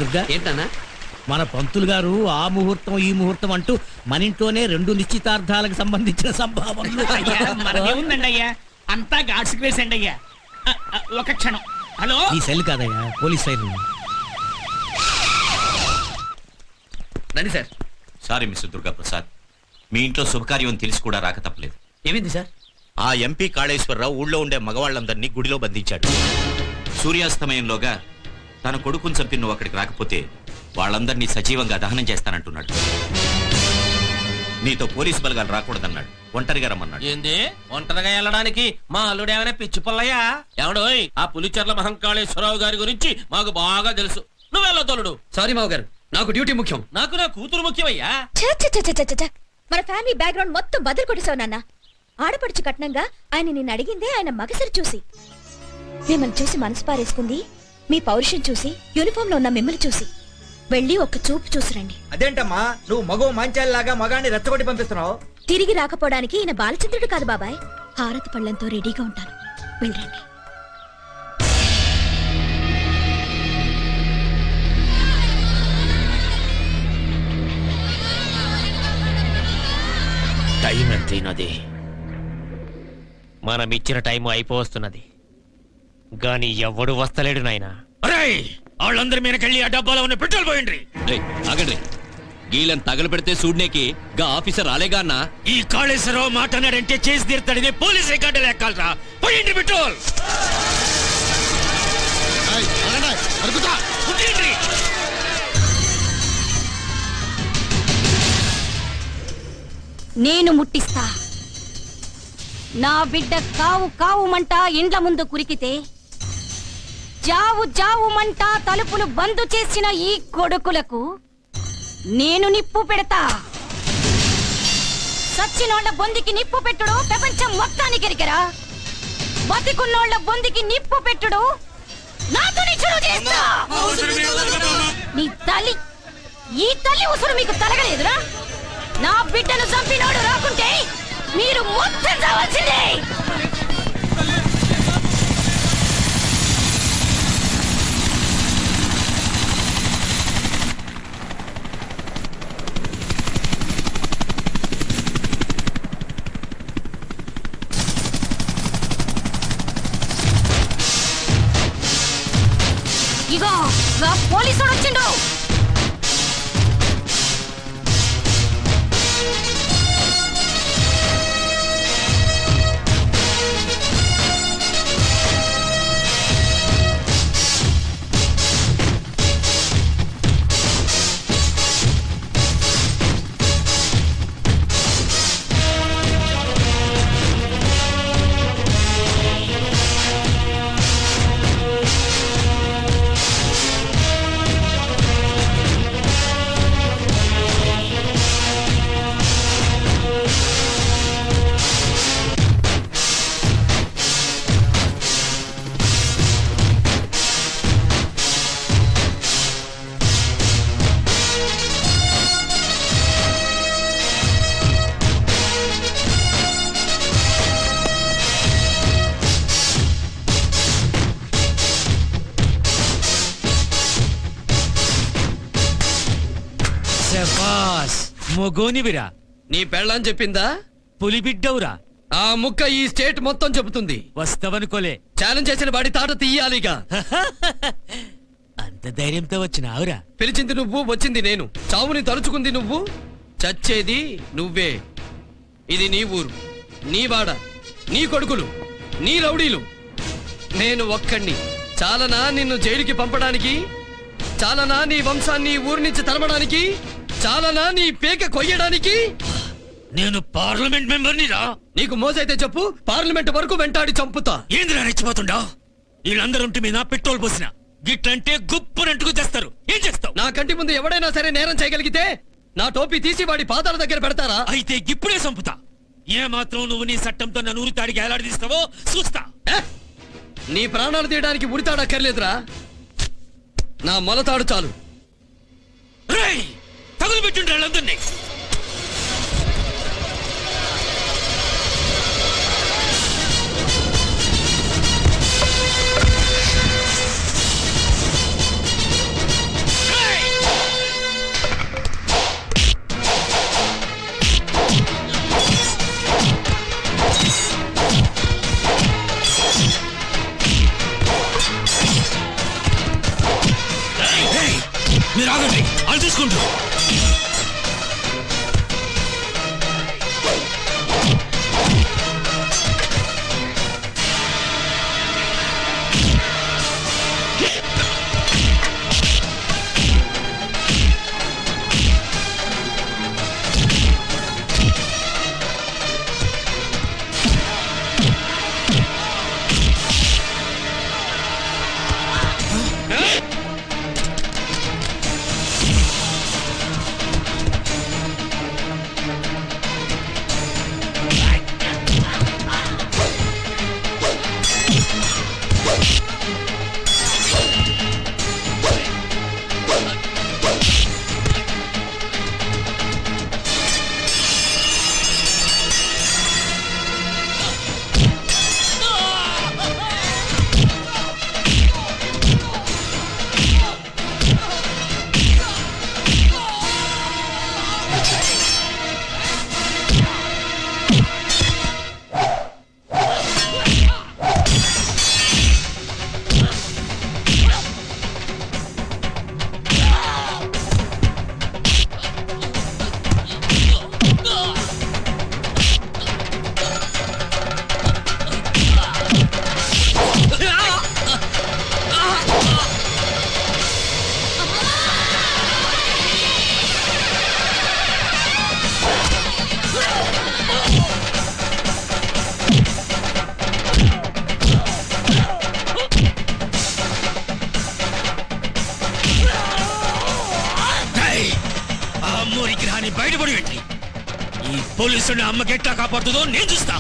దుర్గా ఏంటన్నా? మన పంతులు గారు ఆ ముహూర్తం ఈ ముహూర్తం అంటూ మన ఇంట్లోనే 2 నిశ్చితార్థాలకు సంబంధించిన సంభావనలు. మనదేముందండి అయ్యా, అంతా గాడ్స్ గ్రేస్ అండి అయ్యా. ఒక క్షణం. హలో, ఈ సెల్ కాదయ్యా, పోలీస్ సైన్. రండి sir. Sorry mister Durga Prasad, మీ ఇంట్లో శుభకార్యం తెలిసి కూడా రాక తప్పలేదు. ఏమైంది సార్? ఆ ఎంపీ కాళేశ్వరరావు ఊళ్ళో ఉండే మగవాళ్ళందరినీ గుడిలో బంధించాడు. సూర్యాస్తమయంలోగా తన కొడుకుని చంపి నువ్వు అక్కడికి రాకపోతే వాళ్ళందరినీ సజీవంగా దహనం చేస్తానంటున్నాడు. నీతో పోలీసు బలగాలు రాకూడదన్నాడు, ఒంటరిగా రమ్మన్నాడు. ఏంది ఒంటరిగా వెళ్ళడానికి? మా అల్లుడేమైనా పిచ్చి పుల్లయ్యా? ఎవడోయ్, ఆ పులిచెర్ల మహంకాళేశ్వరరావు గారి గురించి మాకు బాగా తెలుసు. నువ్వెళ్ళ తోలుడు. సారీ మావ గారు, నాకు డ్యూటీ ముఖ్యం. నాకు నా కూతురు ముఖ్యమయ్యా. మన ఫ్యామిలీ బ్యాక్గ్రౌండ్ మొత్తం బదులు కొట్టేశావు నాన్న. ఆడపడుచు కట్నంగా ఆయన నిన్ను అడిగిందే ఆయన మగసరి చూసి. మిమ్మల్ని చూసి మనసు పారేసుకుంది మీ పౌరుషం చూసి, యూనిఫామ్ లో ఉన్న మిమ్మల్ని చూసి. వెళ్ళి ఒక్క చూపు చూసిరండి. అదేంటమ్మా నువ్వు మగో మంచాలాగా మగాన్ని రెచ్చగొట్టి పంపిస్తున్నావు? తిరిగి రాకపోవడానికి ఈయన బాలచంద్రుడు కాదు బాబాయ్. హారతి పళ్ళంతో రెడీగా ఉంటాను, వెళ్ళండి. టైం ఎంతైనది? మనం ఇచ్చిన టైం అయిపోతున్నది, గాని ఎవడు వస్తలేడు నాయనా. వాళ్ళందరి మీదకెళ్ళి ఆ డబ్బాలో ఉన్న పెట్రోల్ పోయిండ్రి. ఆగండి, గీళ్ళని తగలు పెడితే చూడనేకి గా ఆఫీసర్ రాలేగా అన్నా. ఈ కాళేశ్వరరావు మాట అన్నాడంటే చేసి తీరుతాడని పోలీస్ రికార్డు లెక్కాలరా. పోయిండ్రి పెట్రోల్. నేను ముట్టిస్తా. నా బిడ్డ కావు కావుమంట ఇండ్ల ముందు కురికితే, జావు జావుమంట తలుపులు బందు చేసిన ఈ కొడుకులకు నేను నిప్పు పెడతా. సచ్చినోళ్ల బొందికి నిప్పు పెట్టుడు ప్రపంచం మొత్తానికి ఎరికరా. బతికున్నోళ్ల బొందికి నిప్పు పెట్టుడు నాతో నిచ్చుడు చేస్తా. నీ తల్లి, ఈ తల్లి ఉసురు మీకు తలగలేదురా? నా బిడ్డను చంపినోడు రాకుంటే మీరు మొత్తం చావాల్సిందే. ఇగో పోలీసుడు వచ్చిండు. మొగోనివిరా. నీ పెళ్ళని చెప్పిందా? పులిబిడ్డవురా. ఆ ముక్క ఈ స్టేట్ మొత్తం చెబుతుంది. వస్తావనుకోలే. ఛాలెంజ్ చేసిన వాడి తాట తీయాలిగా. అంత ధైర్యంతో వచ్చినావురా? పిలిచింది నువ్వు, వచ్చింది నేను. చావుని తలుచుకుంది నువ్వు, చచ్చేది నువ్వే. ఇది నీ ఊరు, నీ వాడ, నీ కొడుకులు, నీ రౌడీలు. నేను ఒక్కడిని. చాలనా నిన్ను జైలుకి పంపడానికి? చాలనా నీ వంశాన్ని ఊరి నుంచి తరమడానికి? చాలనా నీ పేక కొయ్యడానికి? నేను పార్లమెంట్ మెంబర్ని రా. నీకు మోసైతే చెప్పు, పార్లమెంట్ వరకు వెంటాడి చంపుతా. ఏందిరా రెచ్చిపోతుండా? వీళ్ళందరూ మీద పెట్రోల్ పోసిన గిట్లంటే గుప్పునంటుకు తెస్తారు. ఏం చేస్తావు? నా కంటి ముందు ఎవడైనా సరే నేరం చేయగలిగితే నా టోపీ తీసి వాడి పాదాల దగ్గర పెడతారా? అయితే గిప్పుడే చంపుతా. ఏ మాత్రం నువ్వు నీ చట్టంతో నన్ను ఉరితాడికి ఏలాడదీస్తావో చూస్తా. నీ ప్రాణాలు తీయడానికి ఉరితాడక్కర్లేదురా, నా మొలతాడు చాలు. తగులు పెట్టుండ్రు వాళ్ళందరినీ. మీరు ఆగండి, అది తీసుకుంటూ. బయటపడి పెట్టి ఈ పోలీసుని అమ్మకి ఎట్లా కాపాడుతుందో నేను చూస్తా.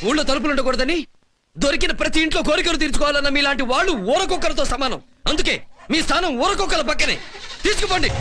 ఊళ్ళో తలుపులుండకూడదని దొరికిన ప్రతి ఇంట్లో కోరికలు తీర్చుకోవాలన్న మీలాంటి వాళ్ళు ఊరకొక్కలతో సమానం. అందుకే మీ స్థానం ఊరకొక్కల పక్కనే. తీసుకుపోండి.